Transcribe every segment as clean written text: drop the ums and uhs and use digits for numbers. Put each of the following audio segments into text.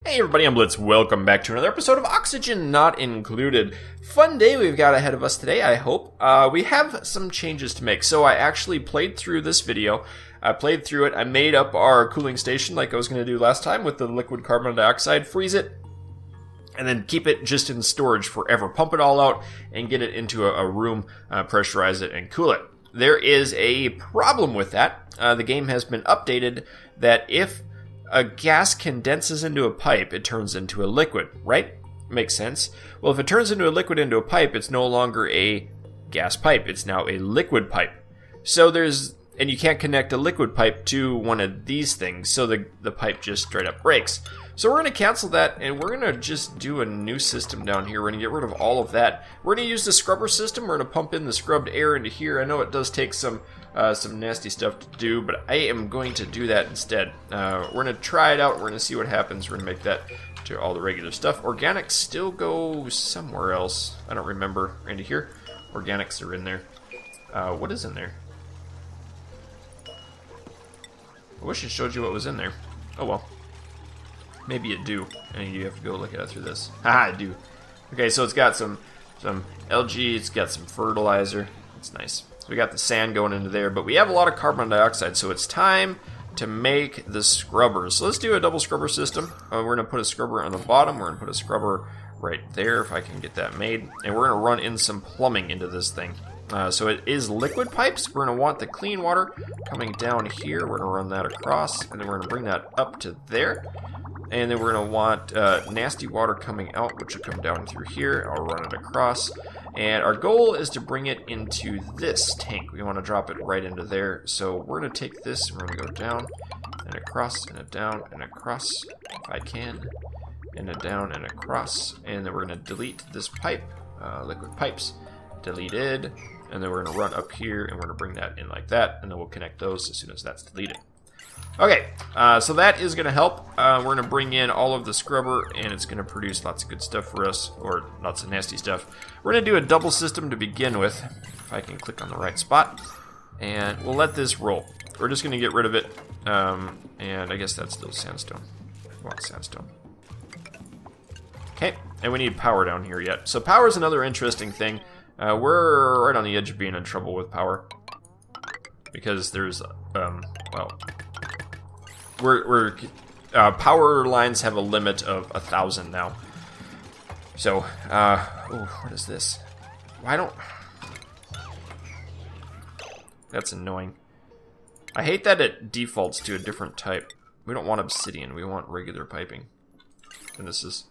Hey everybody, I'm Blitz. Welcome back to another episode of Oxygen Not Included. Fun day we've got ahead of us today, I hope. We have some changes to make. So I actually played through this video. I played through it. I made up our cooling station like I was going to do last time with the liquid carbon dioxide. Freeze it, and then keep it just in storage forever. Pump it all out and get it into a room, pressurize it, and cool it. There is a problem with that. The game has been updated that if a gas condenses into a pipe, it turns into a liquid, right? Makes sense. Well, if it turns into a liquid into a pipe, it's no longer a gas pipe. It's now a liquid pipe. So and you can't connect a liquid pipe to one of these things, so the pipe just straight up breaks. So we're going to cancel that, and we're going to just do a new system down here. We're going to get rid of all of that. We're going to use the scrubber system. We're going to pump in the scrubbed air into here. I know it does take some nasty stuff to do, but I am going to do that instead. We're going to try it out. We're going to see what happens. We're going to make that to all the regular stuff. Organics still go somewhere else. I don't remember. Into here. Organics are in there. What is in there? I wish it showed you what was in there. Oh well. Maybe it do, and you have to go look at it through this. Haha, I do. Okay, so it's got some algae, it's got some fertilizer. That's nice. So we got the sand going into there, but we have a lot of carbon dioxide, so it's time to make the scrubbers. So let's do a double scrubber system. We're going to put a scrubber on the bottom. We're going to put a scrubber right there, if I can get that made. And we're going to run in some plumbing into this thing. So it is liquid pipes. We're going to want the clean water coming down here. We're going to run that across, and then we're going to bring that up to there. And then we're going to want nasty water coming out, which will come down through here. I'll run it across. And our goal is to bring it into this tank. We want to drop it right into there. So we're going to take this, and we're going to go down, and across, and a down, and across, if I can. And a down, and across. And then we're going to delete this pipe, liquid pipes. Deleted. And then we're going to run up here, and we're going to bring that in like that. And then we'll connect those as soon as that's deleted. Okay, so that is going to help. We're going to bring in all of the scrubber, and it's going to produce lots of good stuff for us, or lots of nasty stuff. We're going to do a double system to begin with, if I can click on the right spot, and we'll let this roll. We're just going to get rid of it, and I guess that's still sandstone. We want sandstone. Okay, and we need power down here yet. So power is another interesting thing. We're right on the edge of being in trouble with power, because there's, well... power lines have a limit of 1,000 now. So, what is this? Why don't... That's annoying. I hate that it defaults to a different type. We don't want obsidian, we want regular piping. And this is...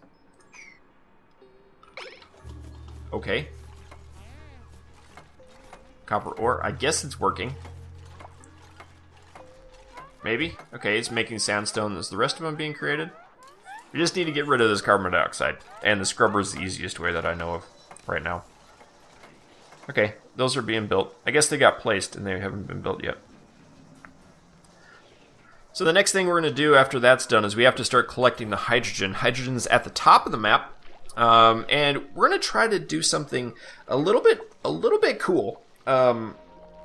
Okay. Copper ore, I guess it's working. Maybe? Okay, it's making sandstone. Is the rest of them being created? We just need to get rid of this carbon dioxide. And the scrubber is the easiest way that I know of right now. Okay, those are being built. I guess they got placed and they haven't been built yet. So the next thing we're going to do after that's done is we have to start collecting the hydrogen. Hydrogen's at the top of the map. And we're going to try to do something a little bit cool.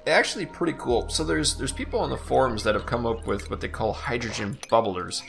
Actually pretty cool. So there's people on the forums that have come up with what they call hydrogen bubblers,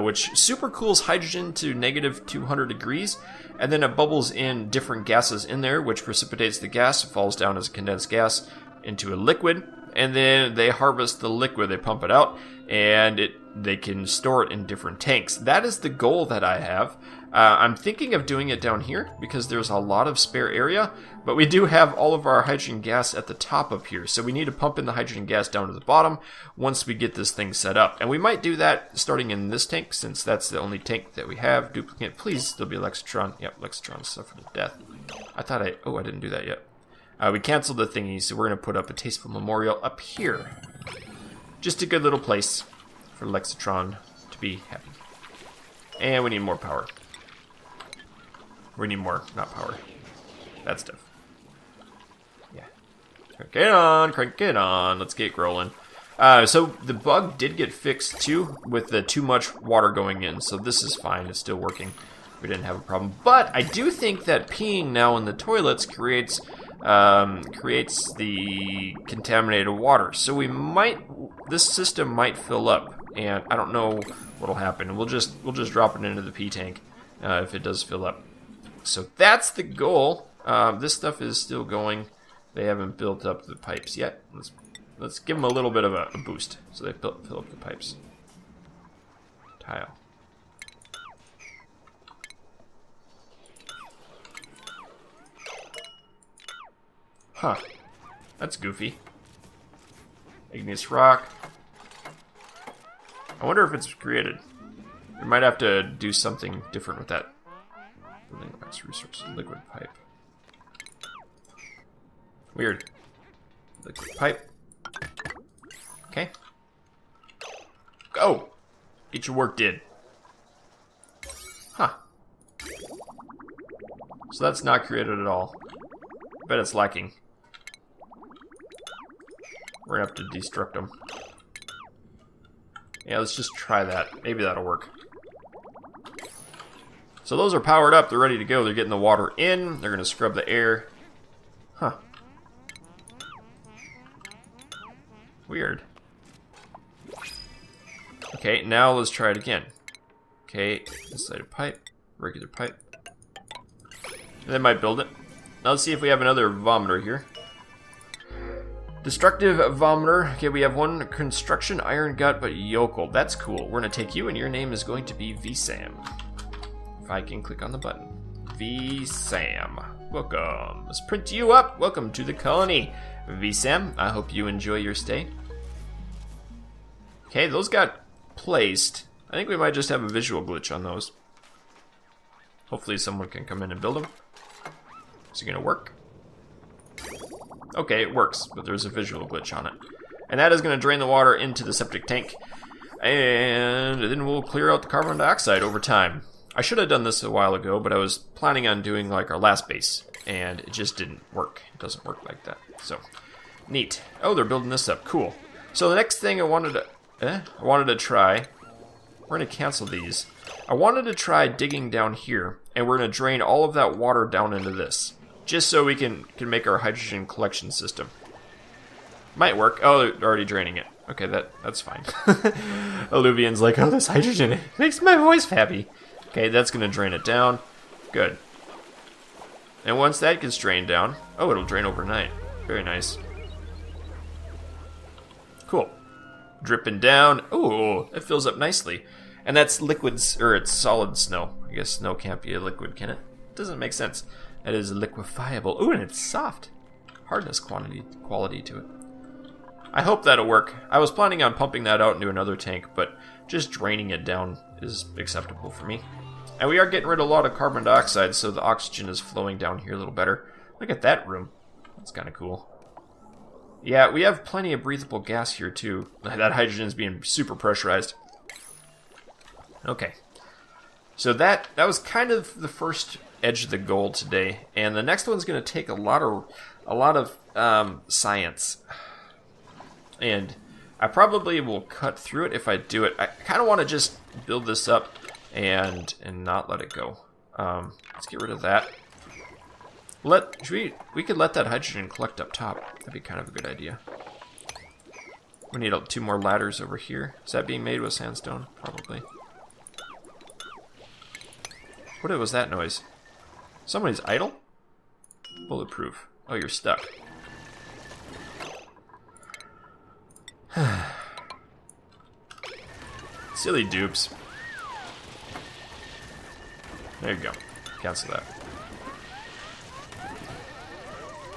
which super cools hydrogen to negative 200 degrees, and then it bubbles in different gases in there, which precipitates the gas, falls down as a condensed gas into a liquid, and then they harvest the liquid, they pump it out, and they can store it in different tanks. That is the goal that I have. I'm thinking of doing it down here because there's a lot of spare area, but we do have all of our hydrogen gas at the top up here, so we need to pump in the hydrogen gas down to the bottom once we get this thing set up. And we might do that starting in this tank, since that's the only tank that we have. Duplicate, please still be Lexitron. Yep, Lexitron suffered to death. I didn't do that yet. We canceled the thingy, so we're going to put up a tasteful memorial up here. Just a good little place for Lexitron to be happy. And we need more power. We need more, not power. That stuff. Yeah. Crank it on. Let's get rolling. So the bug did get fixed too, with the too much water going in. So this is fine. It's still working. We didn't have a problem. But I do think that peeing now in the toilets creates the contaminated water. So this system might fill up. and I don't know what'll happen. We'll just drop it into the P tank if it does fill up. So that's the goal. This stuff is still going. They haven't built up the pipes yet. Let's give them a little bit of a boost so they fill up the pipes. Tile. Huh. That's goofy. Igneous rock. I wonder if it's created. We might have to do something different with that. Building max resource. Liquid pipe. Weird. Liquid pipe. Okay. Go! Get your work did. Huh. So that's not created at all. I bet it's lacking. We're gonna have to destruct them. Yeah, let's just try that. Maybe that'll work. So those are powered up. They're ready to go. They're getting the water in. They're gonna scrub the air. Huh. Weird. Okay, now let's try it again. Okay, insulated pipe, regular pipe. They might build it. Now let's see if we have another vomiter here. Destructive vomiter. Okay, we have one construction iron gut, but yokel. That's cool. We're gonna take you, and your name is going to be VSAM. If I can click on the button. VSAM. Welcome. Let's print you up. Welcome to the colony. VSAM, I hope you enjoy your stay. Okay, those got placed. I think we might just have a visual glitch on those. Hopefully someone can come in and build them. Is it gonna work? Okay, it works, but there's a visual glitch on it. And that is gonna drain the water into the septic tank. And then we'll clear out the carbon dioxide over time. I should have done this a while ago, but I was planning on doing like our last base. And it just didn't work. It doesn't work like that. So, neat. Oh, they're building this up. Cool. So the next thing I wanted to try, we're going to cancel these. I wanted to try digging down here, and we're going to drain all of that water down into this, just so we can make our hydrogen collection system. Might work. Oh, they're already draining it. Okay, that's fine. Alluvian's like, oh, this hydrogen makes my voice happy. Okay, that's going to drain it down. Good. And once that gets drained down, oh, it'll drain overnight. Very nice. Cool. Dripping down. Oh, it fills up nicely. And that's liquids, or it's solid snow. I guess snow can't be a liquid, can it? Doesn't make sense. That is liquefiable. Ooh, and it's soft. Hardness quality to it. I hope that'll work. I was planning on pumping that out into another tank, but just draining it down is acceptable for me. And we are getting rid of a lot of carbon dioxide, so the oxygen is flowing down here a little better. Look at that room. That's kind of cool. Yeah, we have plenty of breathable gas here, too. That hydrogen is being super pressurized. Okay. So that was kind of the first edge of the goal today. And the next one's going to take a lot of science. And I probably will cut through it if I do it. I kind of want to just build this up and not let it go. Let's get rid of that. We could let that hydrogen collect up top. That'd be kind of a good idea. We need 2 more ladders over here. Is that being made with sandstone? Probably. What was that noise? Somebody's idle? Bulletproof. Oh, you're stuck. Silly dupes. There you go. Cancel that.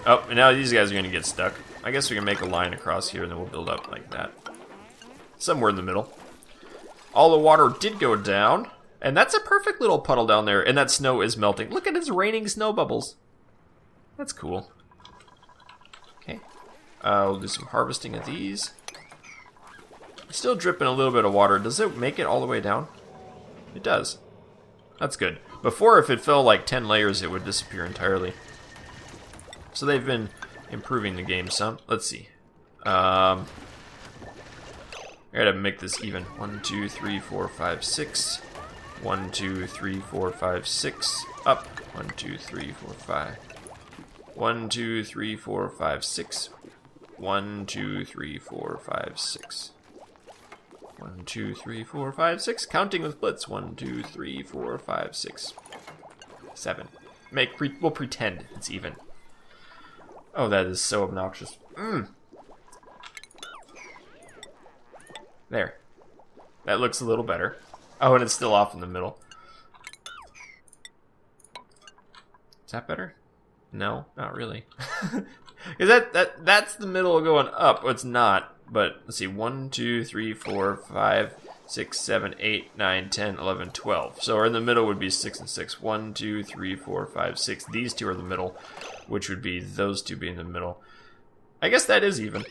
Oh, and now these guys are going to get stuck. I guess we can make a line across here and then we'll build up like that. Somewhere in the middle. All the water did go down. And that's a perfect little puddle down there. And that snow is melting. Look at it's raining snow bubbles. That's cool. Okay. We'll do some harvesting of these. Still dripping a little bit of water. Does it make it all the way down? It does. That's good. Before, if it fell like 10 layers, it would disappear entirely. So they've been improving the game some. Let's see. I gotta make this even. 1, 2, 3, 4, 5, 6. 1, 2, 3, 4, 5, 6. Up. 1, 2, 3, 4, 5. 1, 2, 3, 4, 5, 6. 1, 2, 3, 4, 5, 6. 1, 2, 3, 4, 5, 6. Counting with Blitz. 1, 2, 3, 4, 5, 6, 7. We'll pretend it's even. Oh, that is so obnoxious. There. That looks a little better. Oh, and it's still off in the middle. Is that better? No, not really. Because that's the middle going up. Well, it's not. But let's see. 1, 2, 3, 4, 5, 6, 7, 8, 9, 10, 11, 12. So in the middle would be 6 and 6. 1, 2, 3, 4, 5, 6. These two are the middle, which would be those two being the middle. I guess that is even.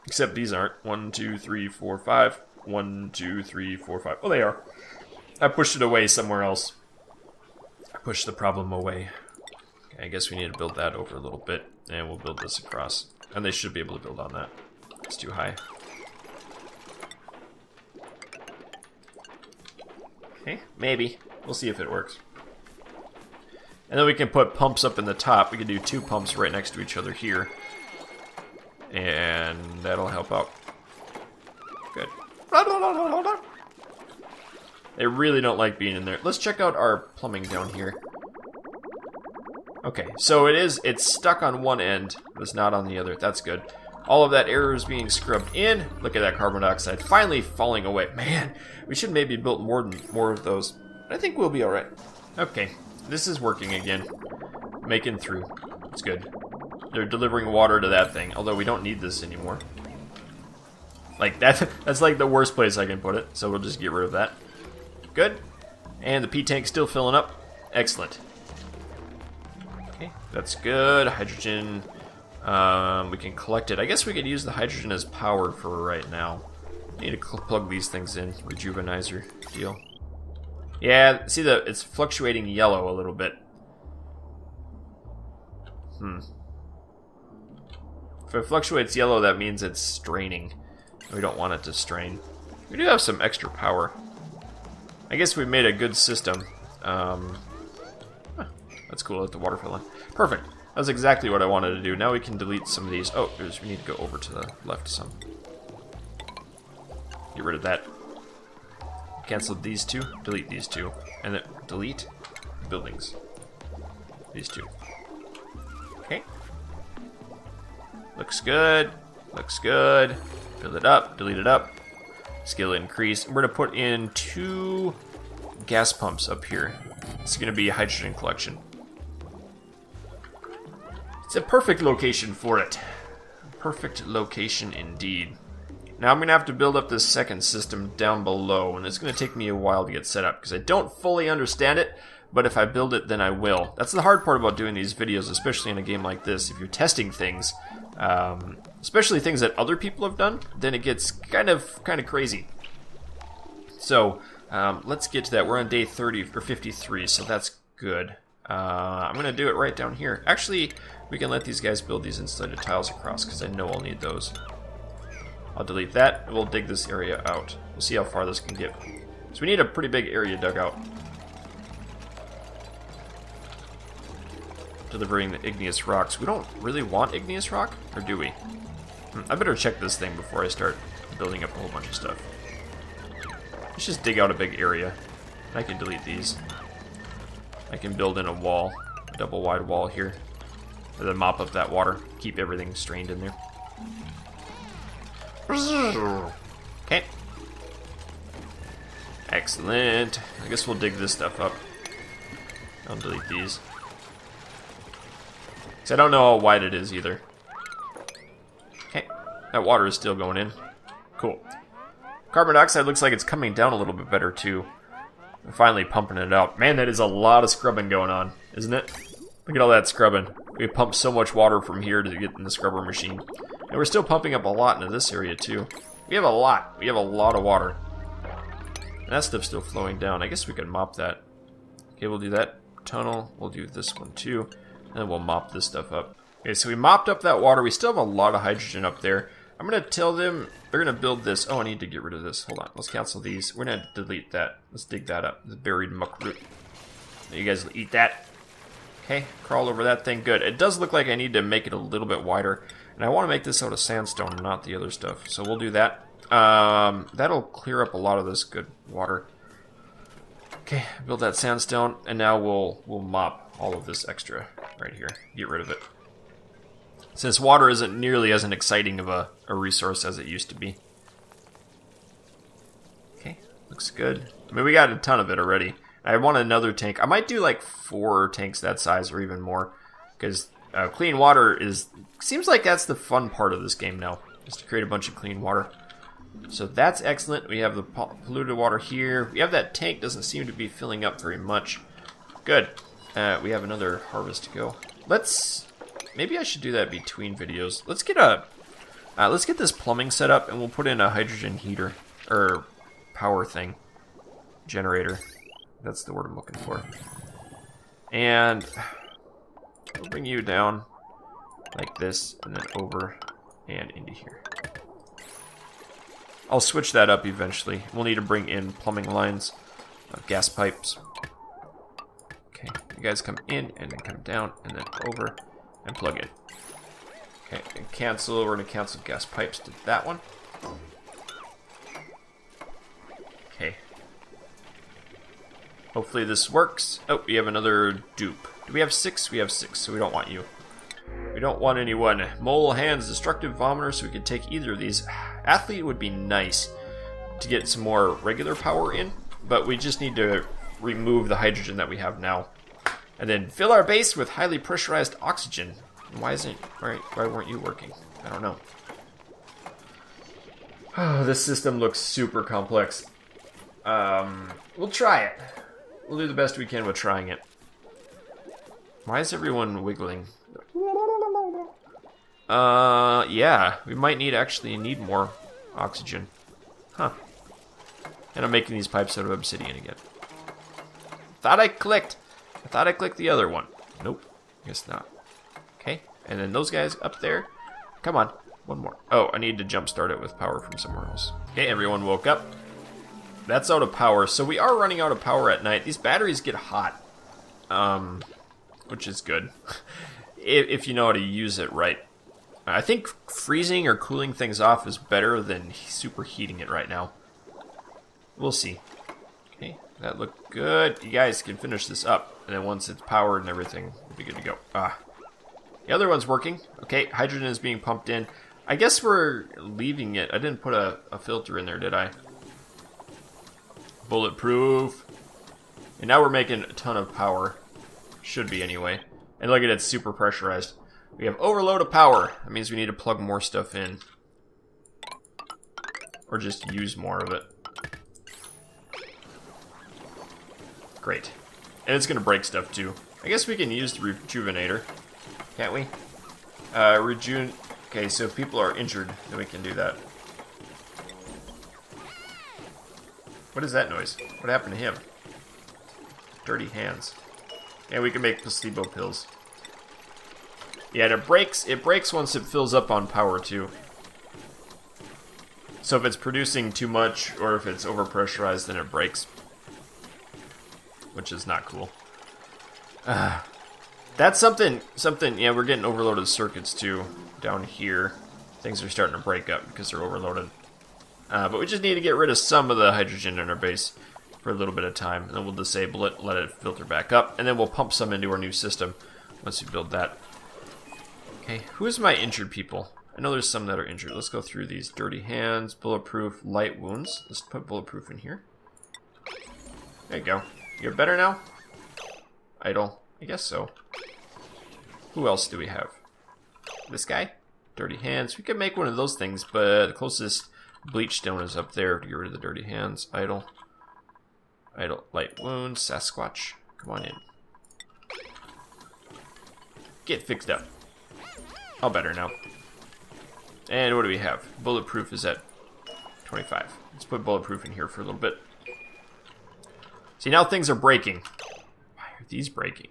Except these aren't. 1, 2, 3, 4, 5. 1, 2, 3, 4, 5. Oh, they are. I pushed it away somewhere else. I pushed the problem away. Okay, I guess we need to build that over a little bit. And we'll build this across. And they should be able to build on that. It's too high. Okay, maybe. We'll see if it works. And then we can put pumps up in the top. We can do 2 pumps right next to each other here. And that'll help out. Good. They really don't like being in there. Let's check out our plumbing down here. Okay, so it's stuck on one end, but it's not on the other. That's good. All of that air is being scrubbed in. Look at that carbon dioxide finally falling away. Man, we should maybe build more of those. I think we'll be alright. Okay, this is working again. Making through. It's good. They're delivering water to that thing, although we don't need this anymore. Like, that's like the worst place I can put it, so we'll just get rid of that. Good. And the P-tank's still filling up. Excellent. Okay, that's good. Hydrogen, we can collect it. I guess we could use the hydrogen as power for right now. Need to plug these things in. Rejuvenizer deal. Yeah, see it's fluctuating yellow a little bit. If it fluctuates yellow, that means it's straining. We don't want it to strain. We do have some extra power. I guess we made a good system. That's cool, let the water fill in. Perfect. That's exactly what I wanted to do. Now we can delete some of these. Oh, we need to go over to the left some. Get rid of that. Cancel these two. Delete these two. And then delete buildings. These two. Okay. Looks good. Looks good. Build it up. Delete it up. Skill increase. We're going to put in 2 gas pumps up here. It's going to be a hydrogen collection. It's a perfect location for it. Perfect location indeed. Now I'm going to have to build up this second system down below, and it's going to take me a while to get set up because I don't fully understand it, but if I build it, then I will. That's the hard part about doing these videos, especially in a game like this. If you're testing things, especially things that other people have done, then it gets kind of crazy. So let's get to that. We're on day 30 or 53, so that's good. I'm going to do it right down here. Actually, we can let these guys build these insulated tiles across because I know I'll need those. I'll delete that, and we'll dig this area out. We'll see how far this can get. So we need a pretty big area dug out. Delivering the igneous rocks. We don't really want igneous rock, or do we? I better check this thing before I start building up a whole bunch of stuff. Let's just dig out a big area. I can delete these. I can build in a wall, a double wide wall here. And then mop up that water. Keep everything strained in there. Okay. Excellent. I guess we'll dig this stuff up. I'll delete these. So I don't know how wide it is either. Okay. That water is still going in. Cool. Carbon dioxide looks like it's coming down a little bit better too. We're finally pumping it out. Man, that is a lot of scrubbing going on, isn't it? Look at all that scrubbing. We pumped so much water from here to get in the scrubber machine. And we're still pumping up a lot into this area too. We have a lot. We have a lot of water. And that stuff's still flowing down. I guess we could mop that. Okay, we'll do that tunnel. We'll do this one too. And then we'll mop this stuff up. Okay, so we mopped up that water. We still have a lot of hydrogen up there. I'm going to tell them they're going to build this. Oh, I need to get rid of this. Hold on. Let's cancel these. We're going to delete that. Let's dig that up. The buried muck root. You guys will eat that. Okay, crawl over that thing. Good. It does look like I need to make it a little bit wider. And I want to make this out of sandstone, not the other stuff. So we'll do that. That'll clear up a lot of this good water. Okay, build that sandstone, and now we'll mop all of this extra right here. Get rid of it. Since water isn't nearly as exciting of a resource as it used to be. Okay, looks good. I mean, we got a ton of it already. I want another tank. I might do like 4 tanks that size or even more. Because clean water seems like that's the fun part of this game now. Just to create a bunch of clean water. So that's excellent. We have the polluted water here. We have that tank. Doesn't seem to be filling up very much. Good. We have another harvest to go. Maybe I should do that between videos. Let's get this plumbing set up, and we'll put in a hydrogen heater or power thing, generator. That's the word I'm looking for. And we'll bring you down like this, and then over and into here. I'll switch that up eventually. We'll need to bring in plumbing lines, gas pipes. Okay, you guys come in and then come down and then over and plug in. Okay, and cancel. We're going to cancel gas pipes to that one. Okay. Hopefully this works. Oh, we have another dupe. Do we have 6? We have 6, so we don't want you. We don't want anyone. Mole hands, destructive vomiter, so we could take either of these. Athlete would be nice to get some more regular power in, but we just need to remove the hydrogen that we have now. And then fill our base with highly pressurized oxygen. Why weren't you working? I don't know. Oh, this system looks super complex. We'll try it. We'll do the best we can with trying it. Why is everyone wiggling? Yeah, we might actually need more oxygen. Huh. And I'm making these pipes out of obsidian again. I thought I clicked the other one. Nope, guess not. Okay, and then those guys up there. Come on, one more. Oh, I need to jumpstart it with power from somewhere else. Okay, everyone woke up. That's out of power, so we are running out of power at night. These batteries get hot, which is good, if you know how to use it right. I think freezing or cooling things off is better than superheating it right now. We'll see. Okay, that looked good. You guys can finish this up, and then once it's powered and everything, we'll be good to go. The other one's working. Okay, hydrogen is being pumped in. I guess we're leaving it. I didn't put a filter in there, did I? Bulletproof. And now we're making a ton of power. Should be anyway. And look at it, it's super pressurized. We have overload of power. That means we need to plug more stuff in. Or just use more of it. Great. And it's going to break stuff too. I guess we can use the rejuvenator. Can't we? Okay, so if people are injured, then we can do that. What is that noise? What happened to him? Dirty hands. And we can make placebo pills. Yeah, and it breaks once it fills up on power too. So if it's producing too much or if it's overpressurized, then it breaks. Which is not cool. That's something, yeah, we're getting overloaded circuits too down here. Things are starting to break up because they're overloaded. But we just need to get rid of some of the hydrogen in our base for a little bit of time. And then we'll disable it, let it filter back up, and then we'll pump some into our new system once we build that. Okay, who's my injured people? I know there's some that are injured. Let's go through these. Dirty hands, bulletproof, light wounds. Let's put bulletproof in here. There you go. You're better now? Idle. I guess so. Who else do we have? This guy? Dirty hands. We could make one of those things, but the closest bleach stone is up there to get rid of the dirty hands. Idle. Idle. Light wounds. Sasquatch. Come on in. Get fixed up. All better now. And what do we have? Bulletproof is at 25. Let's put bulletproof in here for a little bit. See, now things are breaking. Why are these breaking?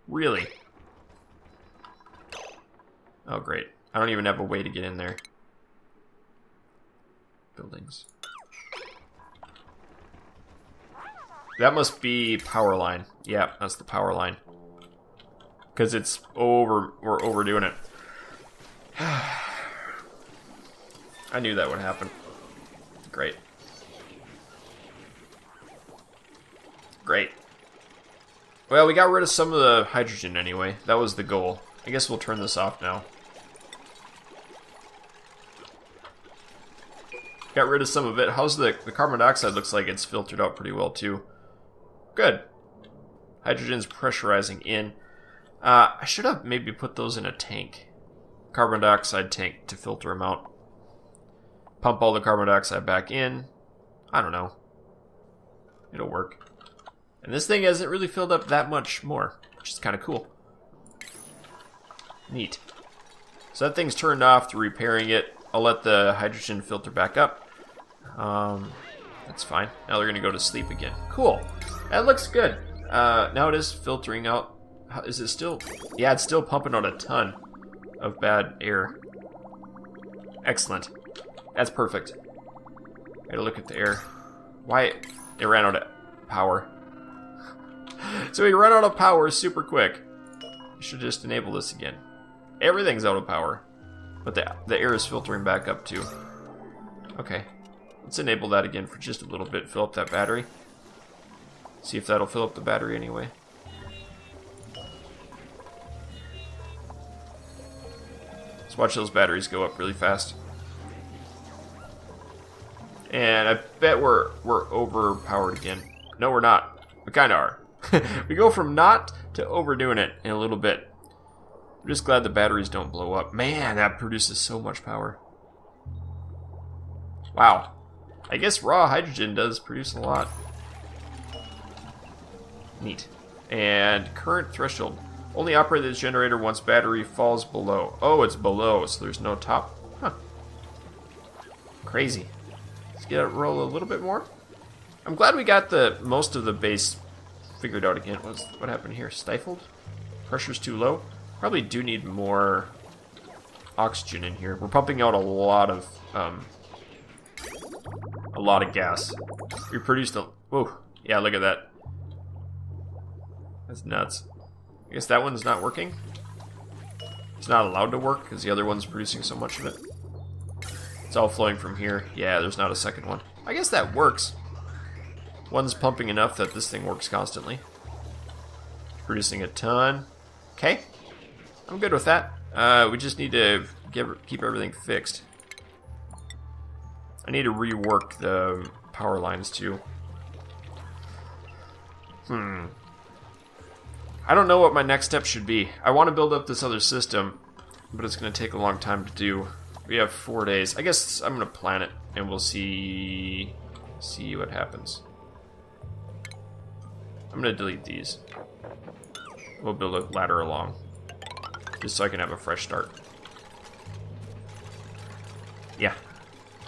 Really? Oh, great. I don't even have a way to get in there. Buildings. That must be power line. Yeah, that's the power line. Because we're overdoing it. I knew that would happen. Great. Great. Well, we got rid of some of the hydrogen anyway. That was the goal. I guess we'll turn this off now. Got rid of some of it. How's the carbon dioxide? Looks like it's filtered out pretty well too. Good. Hydrogen's pressurizing in. I should have maybe put those in a tank. Carbon dioxide tank to filter them out. Pump all the carbon dioxide back in. I don't know. It'll work. And this thing hasn't really filled up that much more, which is kind of cool. Neat. So that thing's turned off through repairing it. I'll let the hydrogen filter back up. That's fine. Now they're going to go to sleep again. Cool. That looks good. Now it is filtering out. Is it still? Yeah, it's still pumping out a ton of bad air. Excellent. That's perfect. Gotta look at the air. Why? It ran out of power. So we run out of power super quick. We should just enable this again. Everything's out of power. But the air is filtering back up too. Okay. Let's enable that again for just a little bit. Fill up that battery. See if that'll fill up the battery anyway. Let's watch those batteries go up really fast. And I bet we're overpowered again. No, we're not. We kind of are. We go from not to overdoing it in a little bit. I'm just glad the batteries don't blow up. Man, that produces so much power. Wow. I guess raw hydrogen does produce a lot. Neat. And current threshold. Only operate this generator once battery falls below. Oh, it's below, so there's no top. Huh. Crazy. Let's get it roll a little bit more. I'm glad we got the most of the base figured out again. What happened here? Stifled? Pressure's too low? Probably do need more oxygen in here. We're pumping out a lot of gas. We produced a... Whoa. Yeah, look at that. That's nuts. I guess that one's not working. It's not allowed to work because the other one's producing so much of it. It's all flowing from here. Yeah, there's not a second one. I guess that works. One's pumping enough that this thing works constantly. Producing a ton. Okay. I'm good with that. We just need to keep everything fixed. I need to rework the power lines too. I don't know what my next step should be. I want to build up this other system, but it's going to take a long time to do. We have 4 days. I guess I'm going to plan it, and we'll see what happens. I'm going to delete these. We'll build a ladder along, just so I can have a fresh start. Yeah,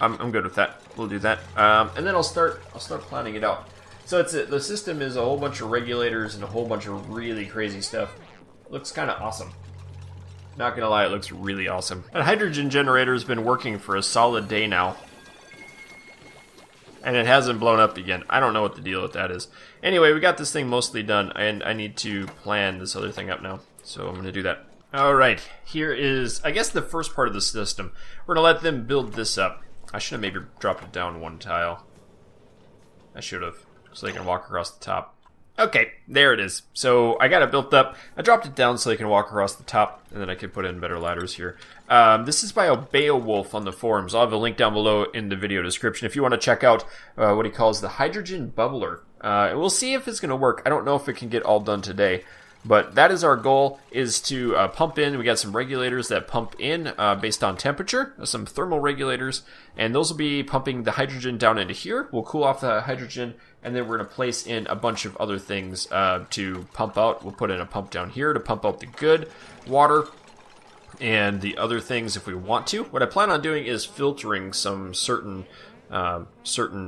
I'm good with that. We'll do that, and then I'll start planning it out. So the system is a whole bunch of regulators and a whole bunch of really crazy stuff. Looks kind of awesome. Not gonna lie, it looks really awesome. That hydrogen generator has been working for a solid day now. And it hasn't blown up again. I don't know what the deal with that is. Anyway, we got this thing mostly done, and I need to plan this other thing up now. So I'm gonna do that. Alright, here is, I guess, the first part of the system. We're gonna let them build this up. I should have maybe dropped it down one tile. I should have. So they can walk across the top. Okay, there it is. So I got it built up. I dropped it down so they can walk across the top, and then I can put in better ladders here. This is by Beowulf on the forums. I'll have a link down below in the video description if you want to check out what he calls the hydrogen bubbler. And we'll see if it's going to work. I don't know if it can get all done today, but that is our goal, is to pump in. We got some regulators that pump in based on temperature, some thermal regulators, and those will be pumping the hydrogen down into here. We'll cool off the hydrogen, and then we're going to place in a bunch of other things to pump out. We'll put in a pump down here to pump out the good water and the other things if we want to. What I plan on doing is filtering some certain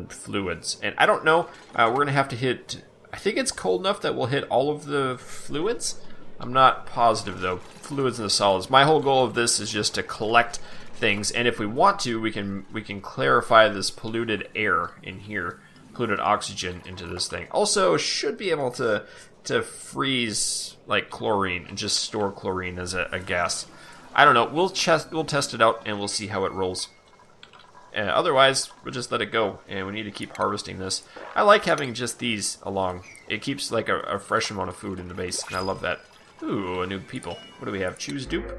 fluids. And I don't know, we're going to have to hit... I think it's cold enough that we'll hit all of the fluids. I'm not positive though. Fluids and the solids. My whole goal of this is just to collect things, and if we want to, we can clarify this polluted air in here. Polluted oxygen into this thing. Also, should be able to freeze like chlorine and just store chlorine as a gas. I don't know. We'll test it out and we'll see how it rolls. Otherwise, we'll just let it go, and we need to keep harvesting this. I like having just these along. It keeps like a fresh amount of food in the base, and I love that. Ooh, a new people. What do we have? Choose dupe?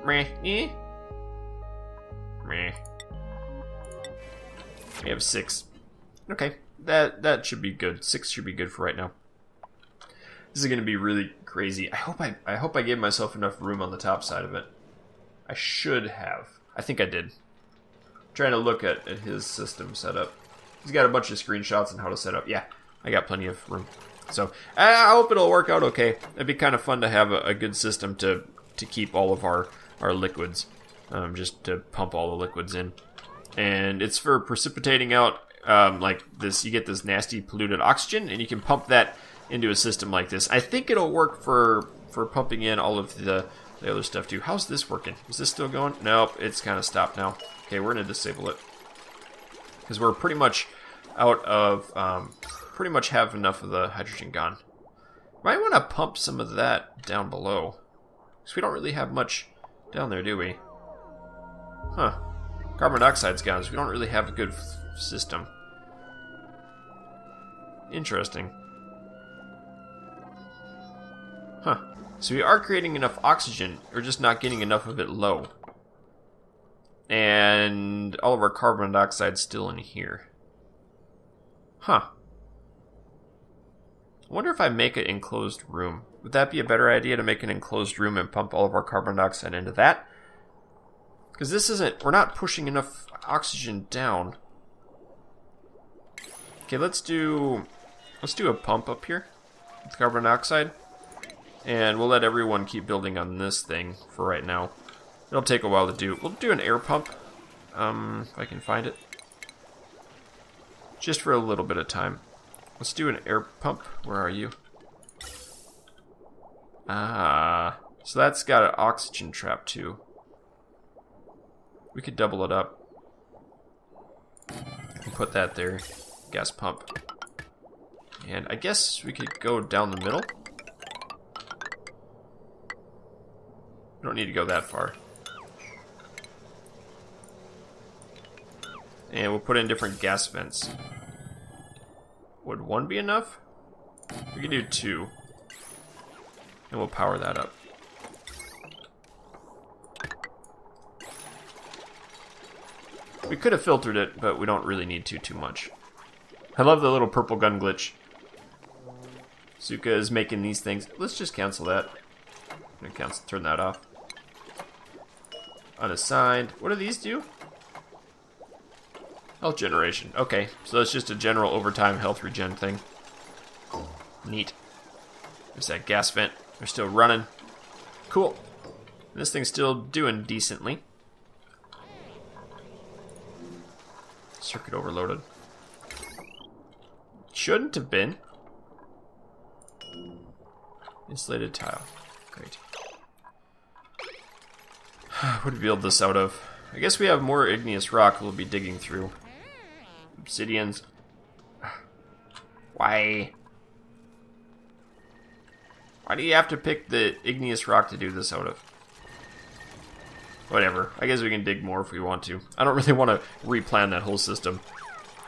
Meh. Eh? Meh. We have 6. Okay, that should be good. 6 should be good for right now. This is going to be really crazy. I hope I gave myself enough room on the top side of it. I should have. I think I did. I'm trying to look at his system setup. He's got a bunch of screenshots on how to set up. Yeah, I got plenty of room. So I hope it'll work out okay. It'd be kind of fun to have a good system to keep all of our liquids. Just to pump all the liquids in. And it's for precipitating out like this. You get this nasty polluted oxygen, and you can pump that into a system like this. I think it'll work for pumping in all of the other stuff too. How's this working? Is this still going? Nope, it's kind of stopped now. Okay, we're going to disable it. Because we're pretty much out of, pretty much have enough of the hydrogen gone. Might want to pump some of that down below. Because we don't really have much down there, do we? Huh. Carbon dioxide's gone, so we don't really have a good system. Interesting. Huh. So we are creating enough oxygen, we're just not getting enough of it low. And all of our carbon dioxide's still in here. Huh. I wonder if I make an enclosed room. Would that be a better idea, to make an enclosed room and pump all of our carbon dioxide into that? Because this isn't, we're not pushing enough oxygen down. Okay, let's do a pump up here with carbon dioxide. And we'll let everyone keep building on this thing for right now. It'll take a while to do. We'll do an air pump, if I can find it. Just for a little bit of time. Let's do an air pump. Where are you? Ah, so that's got an oxygen trap too. We could double it up. And put that there. Gas pump. And I guess we could go down the middle. We don't need to go that far. And we'll put in different gas vents. Would 1 be enough? We can do 2. And we'll power that up. We could have filtered it, but we don't really need to too much. I love the little purple gun glitch. Suka is making these things. Let's just cancel that. I'm gonna turn that off. Unassigned. What do these do? Health generation. Okay, so that's just a general overtime health regen thing. Neat. There's that gas vent. They're still running. Cool. This thing's still doing decently. Circuit overloaded. Shouldn't have been. Insulated tile. Great. What do we build this out of? I guess we have more igneous rock we'll be digging through. Obsidians. Why? Why do you have to pick the igneous rock to do this out of? Whatever. I guess we can dig more if we want to. I don't really want to replan that whole system.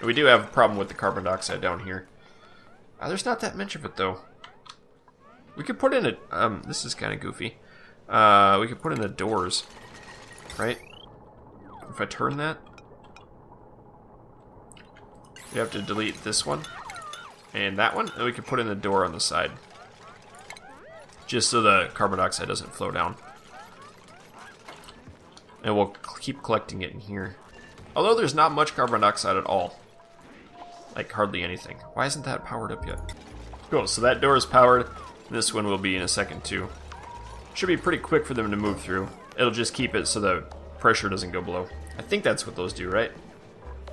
We do have a problem with the carbon dioxide down here. There's not that much of it, though. We could put in a... this is kind of goofy. We could put in the doors. Right? If I turn that... You have to delete this one. And that one. And we could put in the door on the side. Just so the carbon dioxide doesn't flow down. And we'll keep collecting it in here. Although there's not much carbon dioxide at all. Like, hardly anything. Why isn't that powered up yet? Cool, so that door is powered. This one will be in a second, too. Should be pretty quick for them to move through. It'll just keep it so the pressure doesn't go below. I think that's what those do, right?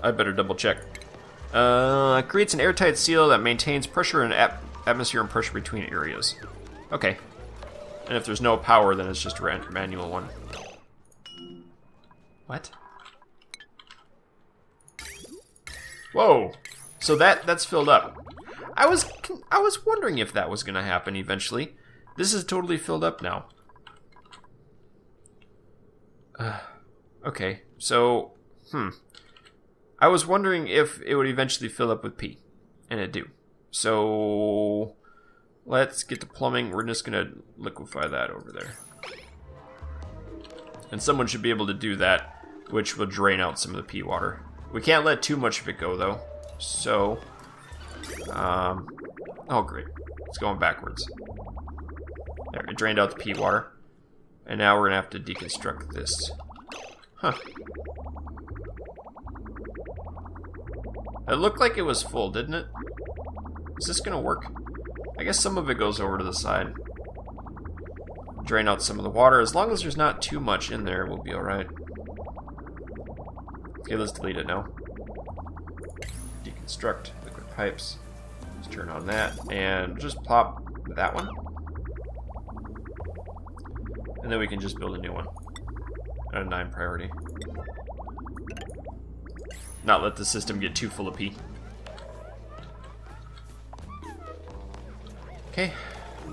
I better double check. Creates an airtight seal that maintains pressure and atmosphere and pressure between areas. Okay. And if there's no power, then it's just a manual one. What? Whoa! So that's filled up. I was wondering if that was gonna happen eventually. This is totally filled up now. Okay, so I was wondering if it would eventually fill up with pee. And it do. So let's get to plumbing. We're just going to liquefy that over there. And someone should be able to do that, which will drain out some of the pee water. We can't let too much of it go, though. So, oh, great. It's going backwards. There, it drained out the pee water. And now we're going to have to deconstruct this. Huh. It looked like it was full, didn't it? Is this going to work? I guess some of it goes over to the side. Drain out some of the water. As long as there's not too much in there, we'll be alright. Okay, let's delete it now. Deconstruct liquid pipes. Let's turn on that. And just plop that one. And then we can just build a new one. At a 9 priority. Not let the system get too full of pee. Okay.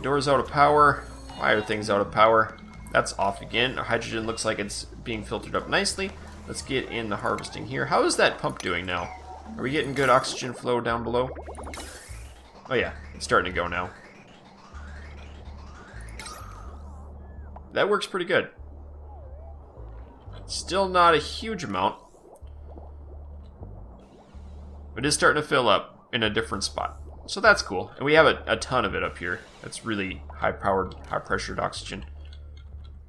Door's out of power. Why are things out of power? That's off again. Our hydrogen looks like it's being filtered up nicely. Let's get in the harvesting here. How is that pump doing now? Are we getting good oxygen flow down below? Oh yeah, it's starting to go now. That works pretty good. Still not a huge amount. It is starting to fill up in a different spot. So that's cool. And we have a ton of it up here. That's really high-powered, high-pressured oxygen.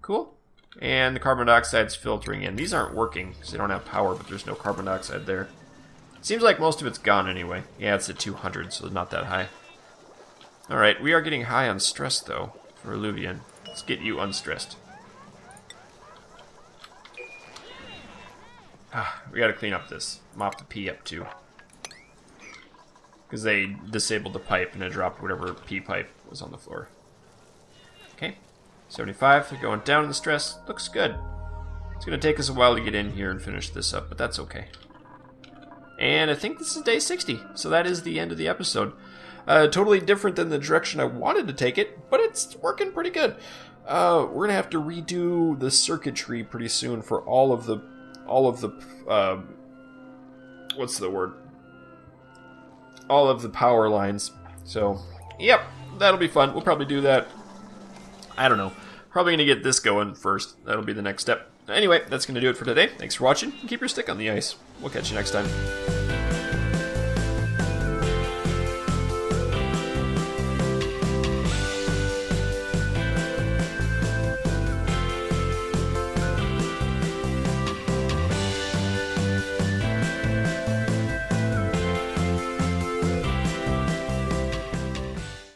Cool. And the carbon dioxide's filtering in. These aren't working because they don't have power, but there's no carbon dioxide there. Seems like most of it's gone anyway. Yeah, it's at 200, so not that high. Alright, we are getting high on stress, though, for Illuvian. Let's get you unstressed. We gotta clean up this. Mop the pee up, too. Because they disabled the pipe and it dropped whatever pee pipe was on the floor. Okay. 75. They're going down in the stress. Looks good. It's going to take us a while to get in here and finish this up, but that's okay. And I think this is day 60. So that is the end of the episode. Totally different than the direction I wanted to take it, but it's working pretty good. We're going to have to redo the circuitry pretty soon for all of the what's the word? All of the power lines. So, yep, that'll be fun. We'll probably do that. I don't know. Probably going to get this going first. That'll be the next step. Anyway, that's going to do it for today. Thanks for watching, and keep your stick on the ice. We'll catch you next time.